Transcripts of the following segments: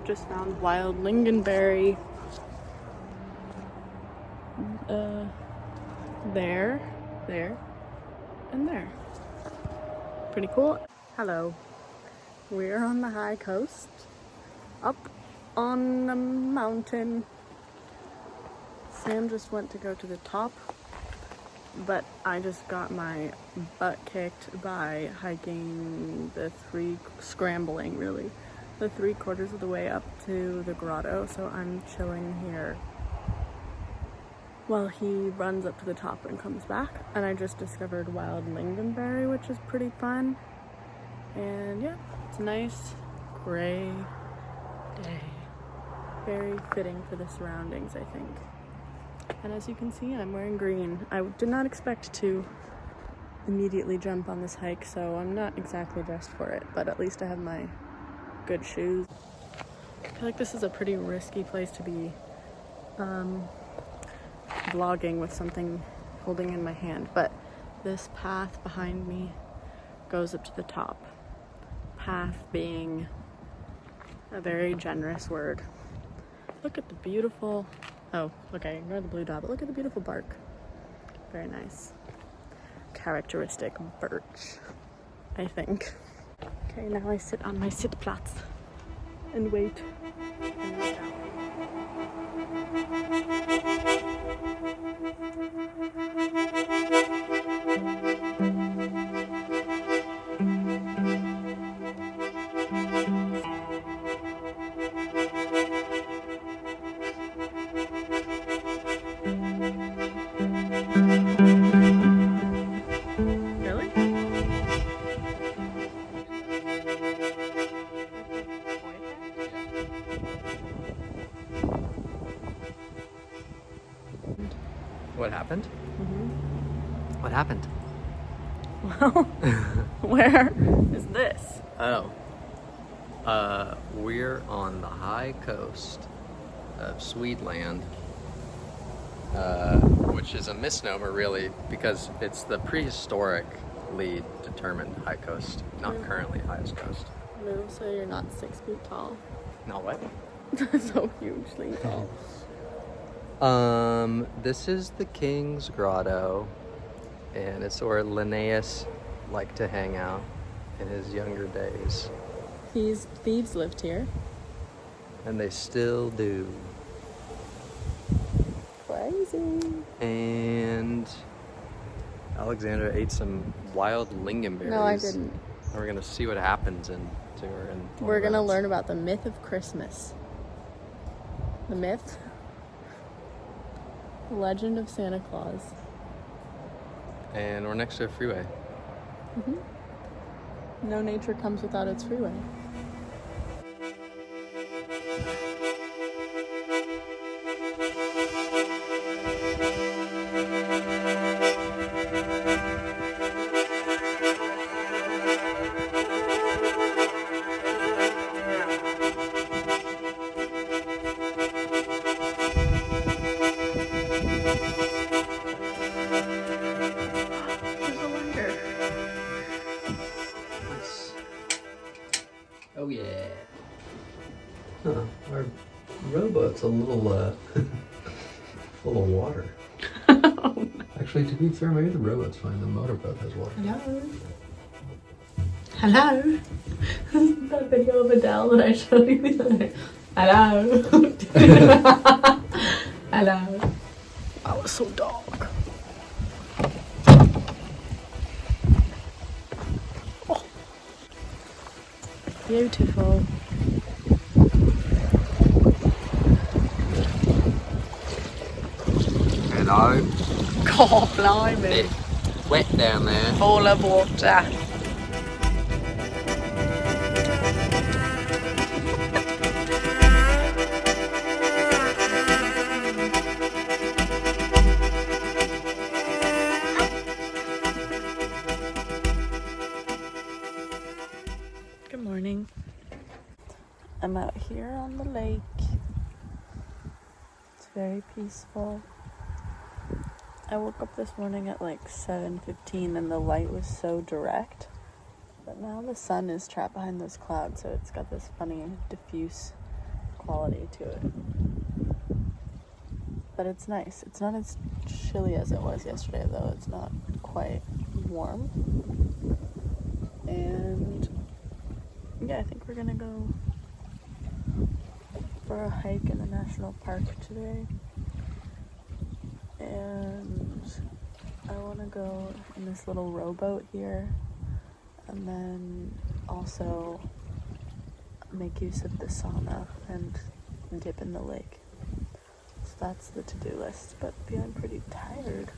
Just found wild lingonberry there, and there. Pretty cool. Hello. We're on the high coast, up on a mountain. Sam just went to go to the top, but I just got my butt kicked by hiking scrambling really. The 3/4 of the way up to the grotto, so I'm chilling here while he runs up to the top and comes back. And I just discovered wild lingonberry, which is pretty fun. And yeah, it's a nice gray day. Very fitting for the surroundings, I think. And as you can see, I'm wearing green. I did not expect to immediately jump on this hike, so I'm not exactly dressed for it, but at least I have my good shoes. I feel like this is a pretty risky place to be vlogging with something holding in my hand, but this path behind me goes up to the top. Path being a very generous word. Look at the beautiful, oh, look, I ignored the blue dot, but look at the beautiful bark. Very nice. Characteristic birch, I think. Okay, now I sit on my sitzplatz and wait. What happened? Mm-hmm. What happened? Well, where is this? Oh. We're on the high coast of Swedeland, which is a misnomer really because it's the prehistorically determined high coast, not currently highest coast. Move so you're not 6 feet tall. Not what? So hugely tall. This is the King's Grotto, and it's where Linnaeus liked to hang out in his younger days. Thieves lived here. And they still do. Crazy. And Alexandra ate some wild lingonberries. No, I didn't. And we're gonna see what happens we're gonna learn about the myth of Christmas. The myth? The legend of Santa Claus. And we're next to a freeway. Mm-hmm. No nature comes without its freeway. Oh yeah. Huh, our rowboat's a little full of water. Actually, to be fair, maybe the rowboat's fine. The motorboat has water. Hello? That video of Adele that I showed you the other day. Hello? Hello? That was so dark. Beautiful. Hello. God, blimey. It's wet down there. Full of water. Good morning. I'm out here on the lake. It's very peaceful. I woke up this morning at like 7:15 and the light was so direct. But now the sun is trapped behind those clouds, so it's got this funny diffuse quality to it. But it's nice. It's not as chilly as it was yesterday, though. It's not quite warm. And yeah, I think we're gonna go for a hike in the national park today. And I want to go in this little rowboat here, and then also make use of the sauna and dip in the lake. So that's the to-do list, but feeling pretty tired.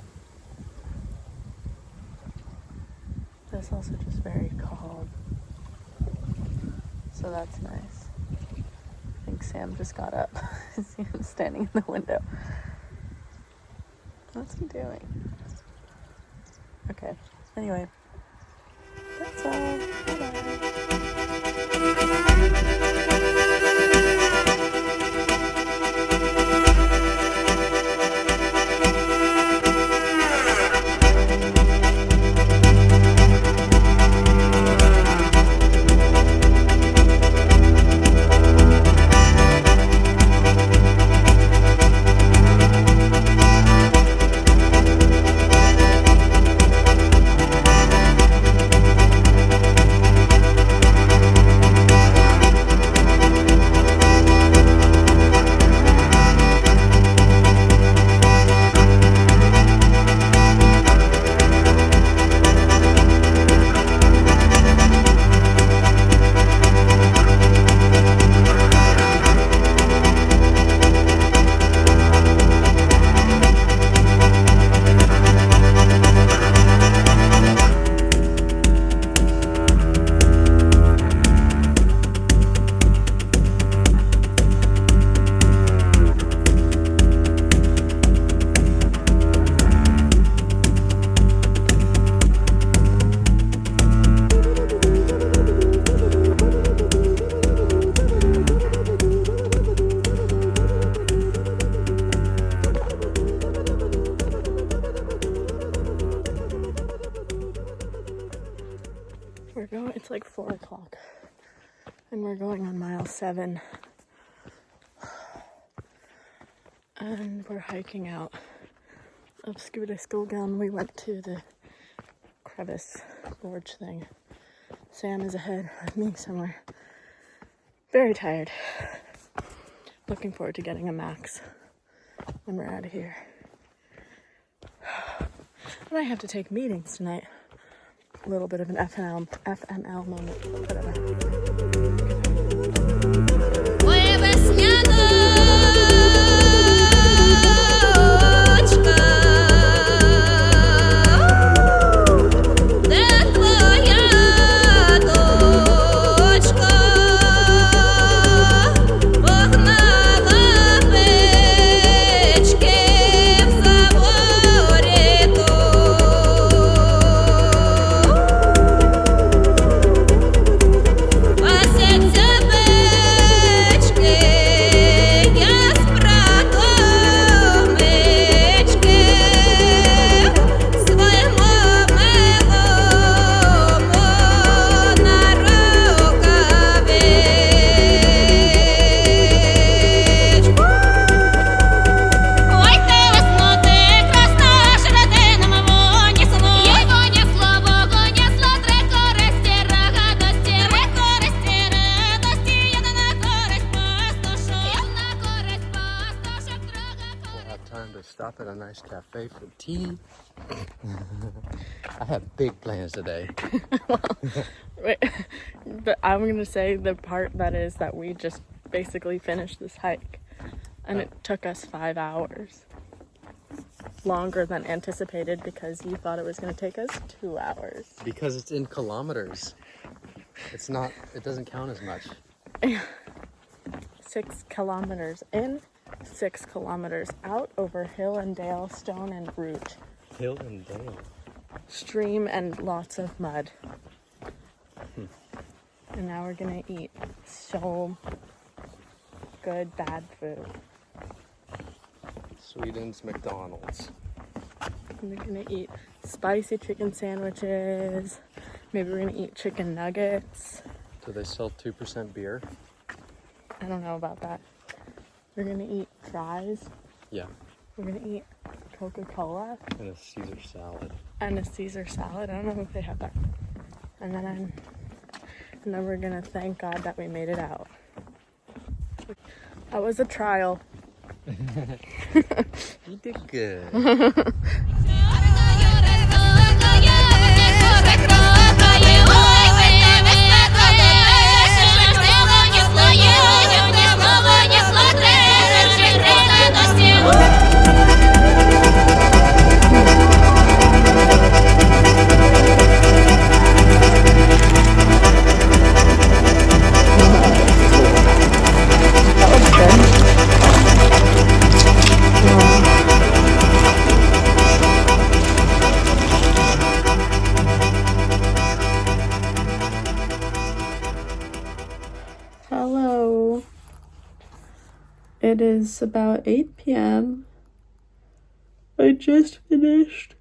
But it's also just very cold, so that's nice. I think Sam just got up. I see him standing in the window. What's he doing? Okay, anyway, that's all. Bye-bye. It's like 4 o'clock and we're going on mile 7 and we're hiking out of Skuleskogen. We went to the crevice gorge thing. Sam is ahead of me somewhere. Very tired. Looking forward to getting a max when we're out of here. And I have to take meetings tonight. A little bit of an FML moment, whatever. Was cafe for tea. I have big plans today. Wait, but I'm gonna say the part that is that we just basically finished this hike, and it took us 5 hours. Longer than anticipated because you thought it was gonna take us 2 hours. Because it's in kilometers. It doesn't count as much. 6 kilometers in, 6 kilometers out over hill and dale, stone and root. Hill and dale. Stream and lots of mud. And now we're gonna eat so good bad food. Sweden's McDonald's. We're gonna eat spicy chicken sandwiches. Maybe we're gonna eat chicken nuggets. Do they sell 2% beer? I don't know about that. We're gonna eat fries. Yeah. We're gonna eat Coca-Cola. And a Caesar salad. And a Caesar salad. I don't know if they have that. And then we're gonna thank God that we made it out. That was a trial. You did good. Hello. It is about 8 p.m. I just finished.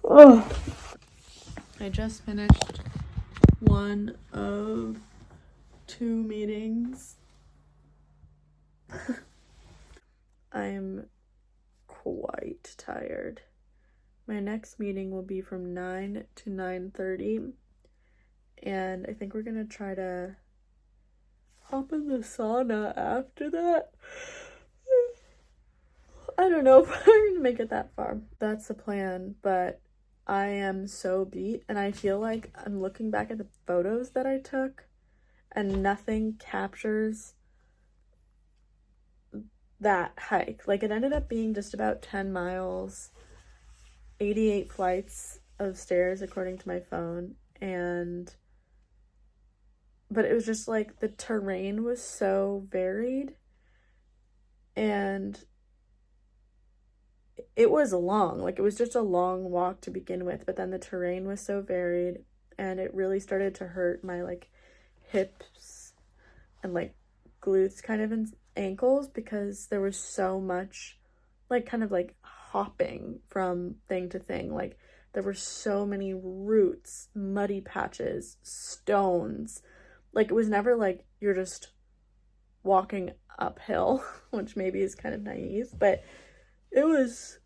I just finished one of 2 meetings. I'm quite tired. My next meeting will be from 9 to 9:30. And I think we're gonna try to hop in the sauna after that. I don't know if I'm gonna make it that far. That's the plan, but I am so beat, and I feel like I'm looking back at the photos that I took, and nothing captures that hike. Like, it ended up being just about 10 miles, 88 flights of stairs according to my phone, but it was just like the terrain was so varied, and it was long. Like, it was just a long walk to begin with, but then the terrain was so varied, and it really started to hurt my like hips and like glutes kind of and ankles, because there was so much like kind of like hopping from thing to thing. Like, there were so many roots, muddy patches, stones. Like, it was never like you're just walking uphill, which maybe is kind of naive, but it was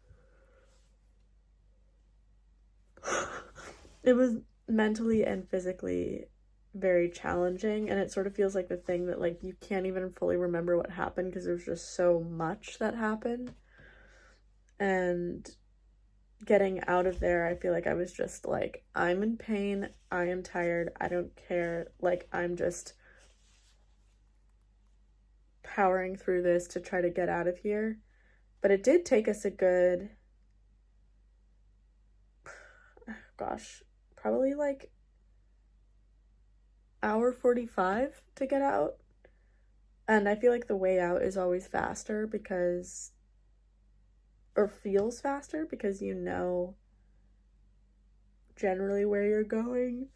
mentally and physically very challenging, and it sort of feels like the thing that like you can't even fully remember what happened because there's just so much that happened. And getting out of there, I feel like I was just like, I'm in pain, I am tired, I don't care, like, I'm just powering through this to try to get out of here. But it did take us a good, probably like hour 45 to get out. And I feel like the way out is always faster feels faster because you know generally where you're going.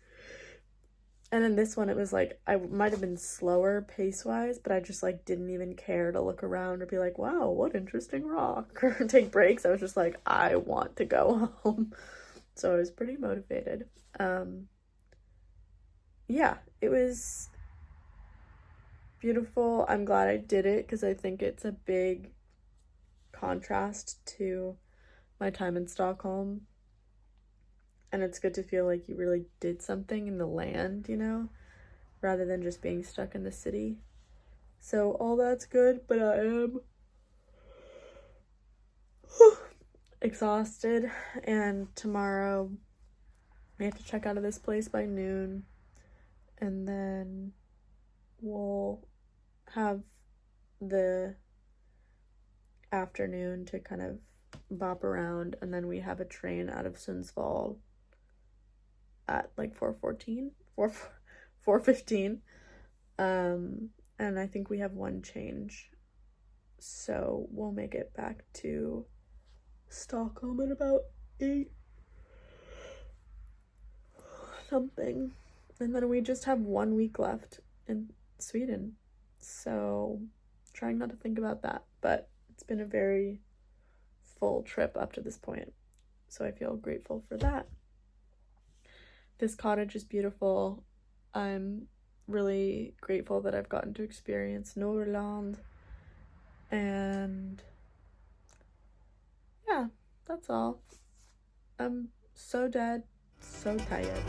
And in this one, it was like, I might have been slower pace-wise, but I just like didn't even care to look around or be like, wow, what interesting rock, or take breaks. I was just like, I want to go home. So I was pretty motivated. Yeah, it was beautiful. I'm glad I did it because I think it's a big contrast to my time in Stockholm. And it's good to feel like you really did something in the land, you know, rather than just being stuck in the city. So all that's good, but I am exhausted, and tomorrow we have to check out of this place by noon, and then we'll have the afternoon to kind of bop around, and then we have a train out of Sundsvall at like 4:15, and I think we have one change, so we'll make it back to Stockholm at about 8 something, and then we just have 1 week left in Sweden, so trying not to think about that, but it's been a very full trip up to this point, so I feel grateful for that. This cottage is beautiful. I'm really grateful that I've gotten to experience Norrland, and yeah, that's all. I'm so dead, so tired.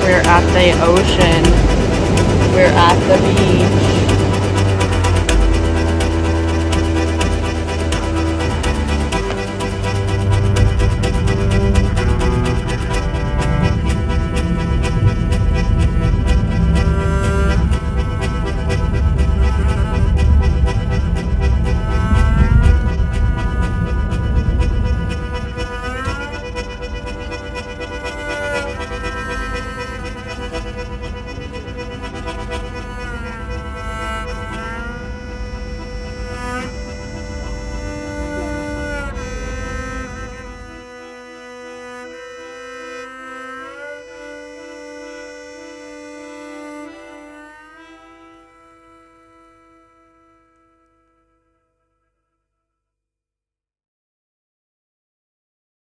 We're at the ocean. We're at the beach.